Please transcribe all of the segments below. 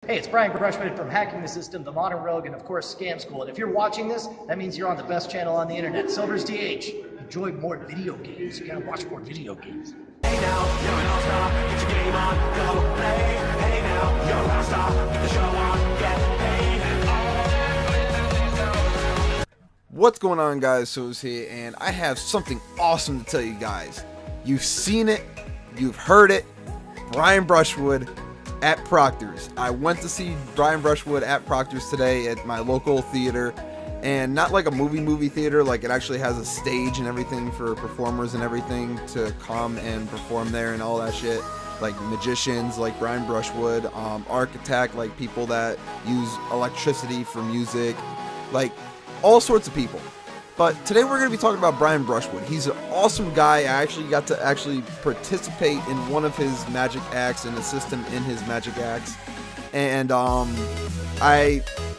Hey, it's Brian Brushwood from Hacking the System, The Modern Rogue, and of course, Scam School. And if you're watching this, that means you're on the best channel on the internet, Silver's DH. Enjoy more video games. You gotta watch more video games. Hey now, you're an all-star, get your game on, go play. Hey now, you're a rock star, get the show on, get paid. What's going on, guys? So's here, and I have something awesome to tell you guys. You've seen it, you've heard it. Brian Brushwood at Proctor's. I went to see Brian Brushwood at Proctor's today at my local theater, and not like a movie theater, like it actually has a stage and everything for performers and everything to come and perform there and all that shit, like magicians like Brian Brushwood, architect, like people that use electricity for music, like all sorts of people. But today we're going to be talking about Brian Brushwood. He's an awesome guy. I actually got to participate in one of his magic acts and assist him in his magic acts. And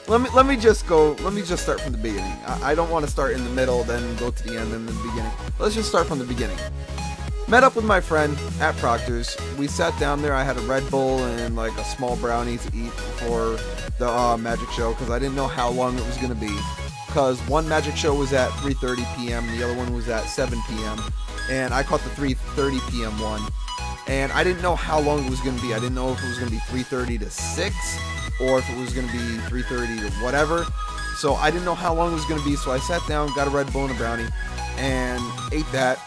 let me just start from the beginning. I don't want to start in the middle, then go to the end, then the beginning. Let's just start from the beginning. Met up with my friend at Proctor's. We sat down there. I had a Red Bull and like a small brownie to eat before the magic show because I didn't know how long it was going to be. Because one magic show was at 3:30 p.m. the other one was at 7 p.m. and I caught the 3:30 p.m. one, and I didn't know how long it was going to be. I didn't know if it was going to be 3:30 to 6 or if it was going to be 3:30 to whatever, so I didn't know how long it was going to be. So I sat down, got a Red Bull and a brownie, and ate that,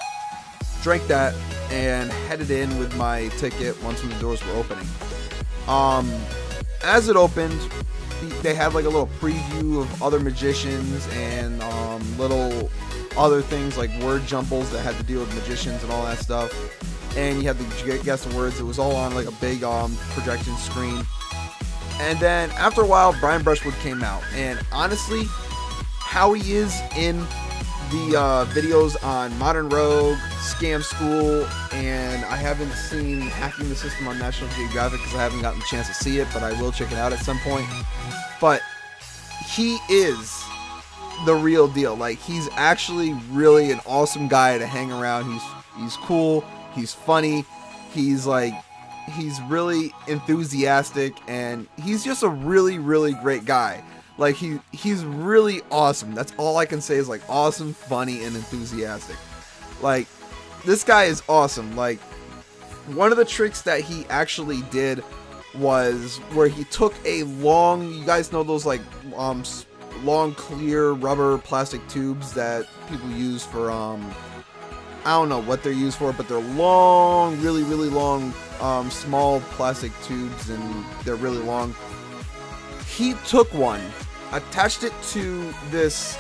drank that, and headed in with my ticket once the doors were opening. As it opened, they had like a little preview of other magicians and little other things like word jumbles that had to deal with magicians and all that stuff, and you had to guess the words. It was all on like a big projection screen. And then after a while, Brian Brushwood came out, and honestly, how he is in the videos on Modern Rogue, Scam School, and I haven't seen Hacking the System on National Geographic because I haven't gotten the chance to see it, but I will check it out at some point. But he is the real deal. Like, he's actually really an awesome guy to hang around. He's cool, he's funny, he's really enthusiastic, and he's just a really great guy. Like, he's really awesome. That's all I can say is like awesome, funny, and enthusiastic. Like, this guy is awesome. Like, one of the tricks that he actually did was where he took a long, you guys know those like long clear rubber plastic tubes that people use for I don't know what they're used for, but they're long, really long, small plastic tubes, and they're really long. He took one, attached it to this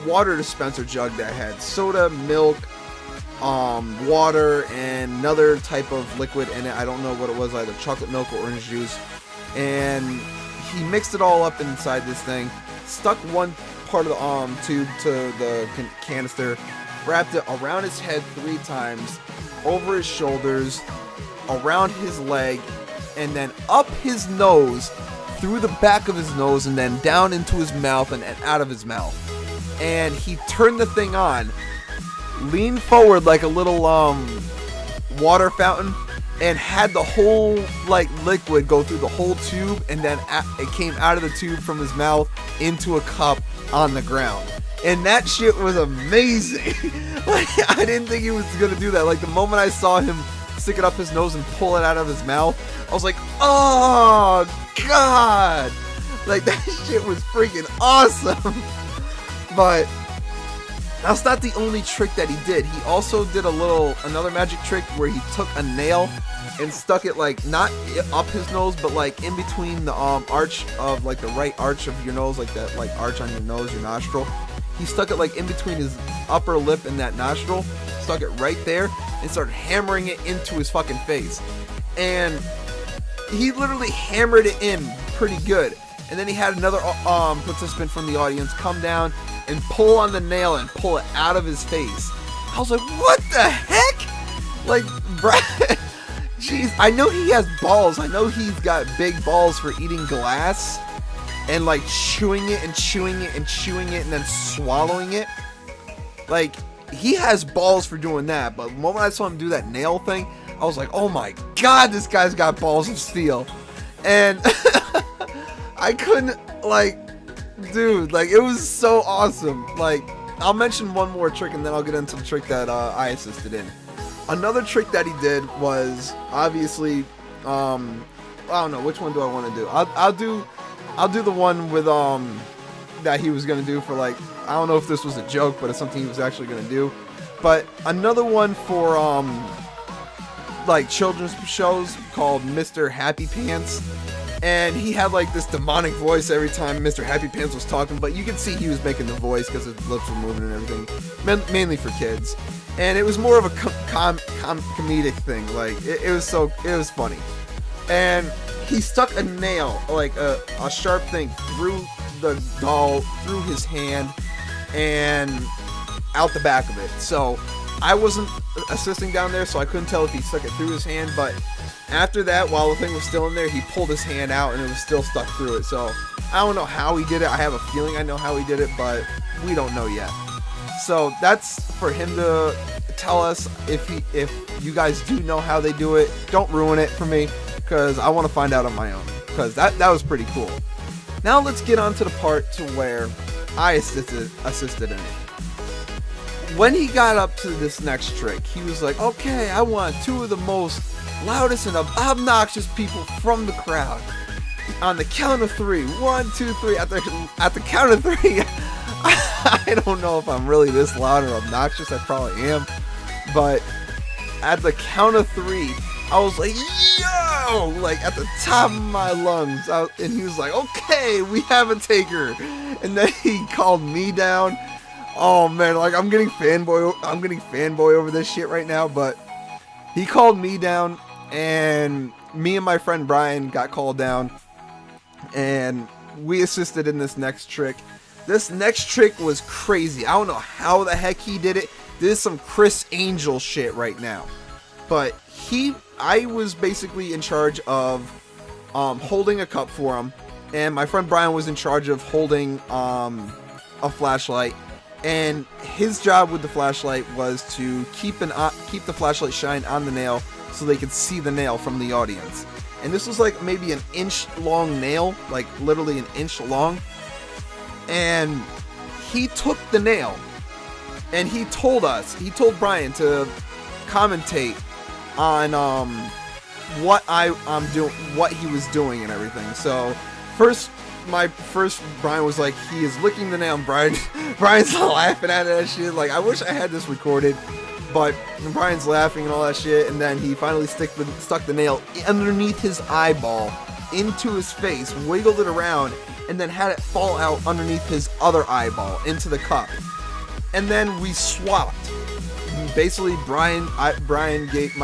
water dispenser jug that had soda, milk, water, and another type of liquid in it. I don't know what it was, either chocolate milk or orange juice. And he mixed it all up inside this thing, stuck one part of the tube to the canister, wrapped it around his head 3 times, over his shoulders, around his leg, and then up his nose, through the back of his nose, and then down into his mouth and out of his mouth. And he turned the thing on, leaned forward like a little water fountain, and had the whole like liquid go through the whole tube, and then it came out of the tube from his mouth into a cup on the ground. And that shit was amazing. Like, I didn't think he was gonna do that. Like, the moment I saw him stick it up his nose and pull it out of his mouth, I was like, oh god, like, that shit was freaking awesome. But that's not the only trick that he did. He also did another magic trick where he took a nail and stuck it, like, not up his nose, but like in between the arch of, like, the right arch of your nose, like that, like, arch on your nose, your nostril. He stuck it like in between his upper lip and that nostril, stuck it right there, and started hammering it into his fucking face. And he literally hammered it in pretty good. And then he had another participant from the audience come down and pull on the nail and pull it out of his face. I was like, what the heck? Like, Brad, jeez, I know he has balls. I know he's got big balls for eating glass and like chewing it and chewing it and chewing it and then swallowing it. Like, he has balls for doing that. But the moment I saw him do that nail thing, I was like, oh my god, this guy's got balls of steel. And I couldn't, like, dude, like, it was so awesome. Like, I'll mention one more trick and then I'll get into the trick that I assisted in. Another trick that he did was, obviously, I don't know, which one do I want to do? I'll do the one with, that he was gonna do for, like, I don't know if this was a joke, but it's something he was actually gonna do. But another one for, like, children's shows called Mr. Happy Pants. And he had, like, this demonic voice every time Mr. Happy Pants was talking, but you could see he was making the voice because his lips were moving and everything, mainly for kids. And it was more of a comedic thing. Like, it was funny. And he stuck a nail, like a sharp thing, through the doll, through his hand, and out the back of it. So I wasn't assisting down there, so I couldn't tell if he stuck it through his hand, but after that, while the thing was still in there, he pulled his hand out and it was still stuck through it. So I don't know how he did it. I have a feeling I know how he did it, but we don't know yet. So that's for him to tell us. If you guys do know how they do it, don't ruin it for me, because I want to find out on my own, because that was pretty cool. Now let's get on to the part to where I assisted in it. When he got up to this next trick, he was like, okay, I want two of the most loudest and obnoxious people from the crowd. On the count of 3. 1, 2, 3. At the count of 3. I don't know if I'm really this loud or obnoxious. I probably am. But at the count of 3, I was like, yo! Like, at the top of my lungs. And he was like, okay, we have a taker. And then he called me down. Oh, man, like, I'm getting fanboy over this shit right now, but he called me down, and me and my friend Brian got called down, and we assisted in this next trick. This next trick was crazy. I don't know how the heck he did it. This is some Chris Angel shit right now. But I was basically in charge of holding a cup for him, and my friend Brian was in charge of holding a flashlight. And his job with the flashlight was to keep the flashlight shine on the nail so they could see the nail from the audience. And this was like maybe an inch long nail, like literally an inch long. And he took the nail and he told Brian to commentate on what he was doing and everything. So Brian was like, he is licking the nail, and Brian's laughing at that shit. Like, I wish I had this recorded, but Brian's laughing and all that shit, and then he finally stuck the nail underneath his eyeball into his face, wiggled it around, and then had it fall out underneath his other eyeball into the cup. And then we swapped. Basically, my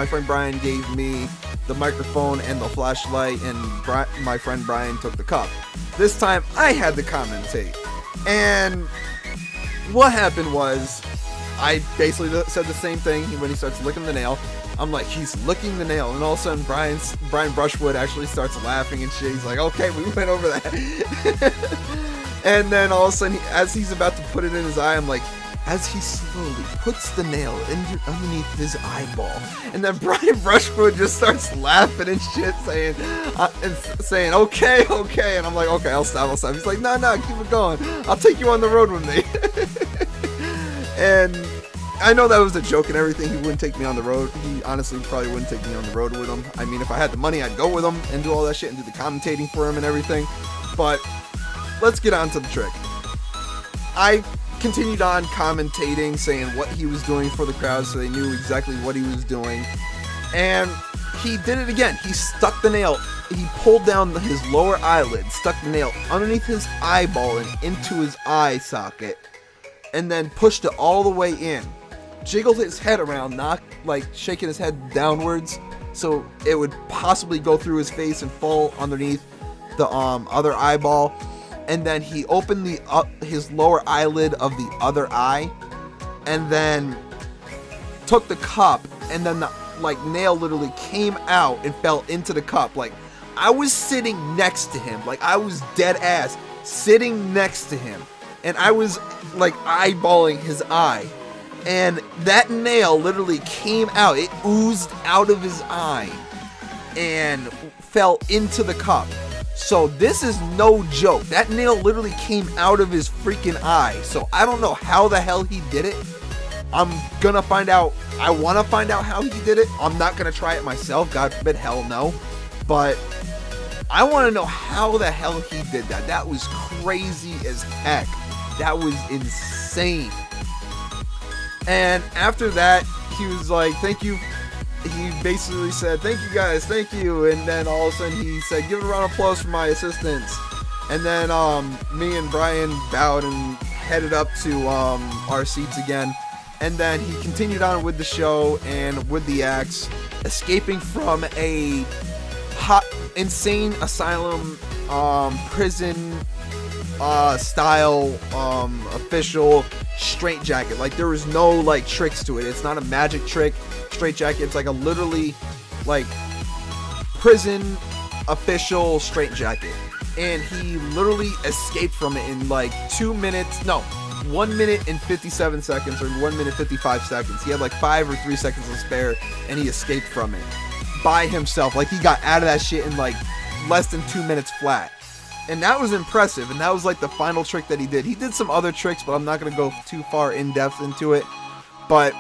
friend Brian gave me the microphone and the flashlight, and my friend Brian took the cup. This time, I had to commentate. And what happened was, I basically said the same thing when he starts licking the nail. I'm like, he's licking the nail, and all of a sudden, Brian Brushwood actually starts laughing and shit. He's like, okay, we went over that. And then all of a sudden, as he's about to put it in his eye, I'm like, as he slowly puts the nail underneath his eyeball, and then Brian Brushwood just starts laughing and shit, saying, okay, and I'm like, okay, I'll stop. He's like, no, keep it going. I'll take you on the road with me. And I know that was a joke and everything. He wouldn't take me on the road. He honestly probably wouldn't take me on the road with him. I mean, if I had the money, I'd go with him and do all that shit and do the commentating for him and everything. But let's get on to the trick. I continued on commentating, saying what he was doing for the crowd so they knew exactly what he was doing. And he did it again. He stuck the nail. He pulled down his lower eyelid, stuck the nail underneath his eyeball and into his eye socket, and then pushed it all the way in. Jiggled his head around, shaking his head downwards so it would possibly go through his face and fall underneath the other eyeball. And then he opened his lower eyelid of the other eye, and then took the cup, and then the nail literally came out and fell into the cup. Like, I was sitting next to him, like I was dead ass sitting next to him, and I was like eyeballing his eye, and that nail literally came out. It oozed out of his eye and fell into the cup. So this is no joke. That nail literally came out of his freaking eye. So I don't know how the hell he did it. I'm gonna find out. I want to find out how he did it. I'm not gonna try it myself. God forbid, hell no. But I want to know how the hell he did that. That was crazy as heck. That was insane. And after that, he was like, thank you. He basically said, thank you guys, thank you. And then all of a sudden he said, give a round of applause for my assistants. And then me and Brian bowed and headed up to our seats again. And then he continued on with the show and with the acts, escaping from a hot, insane asylum, prison style official straitjacket. Like, there was no like tricks to it. It's not a magic trick straitjacket. It's like a literally like prison official straitjacket. And he literally escaped from it in like 1 minute and 57 seconds, or 1 minute 55 seconds. He had like 5 or 3 seconds to spare, and he escaped from it by himself. Like, he got out of that shit in like less than 2 minutes flat. And that was impressive. And that was like the final trick that he did. He did some other tricks, but I'm not going to go too far in depth into it. But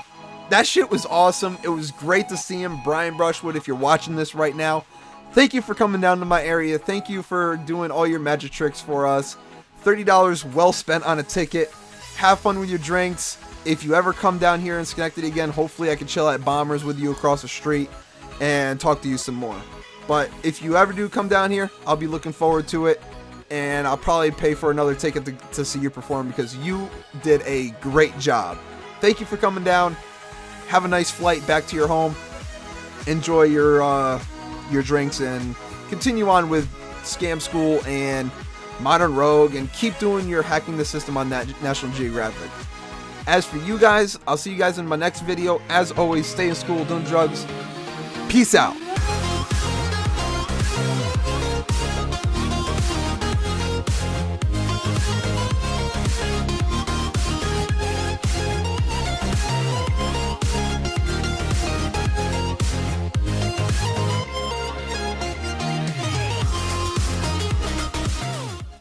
that shit was awesome. It was great to see him. Brian Brushwood, if you're watching this right now, thank you for coming down to my area. Thank you for doing all your magic tricks for us. $30 well spent on a ticket. Have fun with your drinks. If you ever come down here in Schenectady again, hopefully I can chill at Bombers with you across the street and talk to you some more. But if you ever do come down here, I'll be looking forward to it. And I'll probably pay for another ticket to see you perform, because you did a great job. Thank you for coming down. Have a nice flight back to your home. Enjoy your drinks and continue on with Scam School and Modern Rogue, and keep doing your hacking the system on that National Geographic. As for you guys, I'll see you guys in my next video. As always, stay in school, don't drugs. Peace out.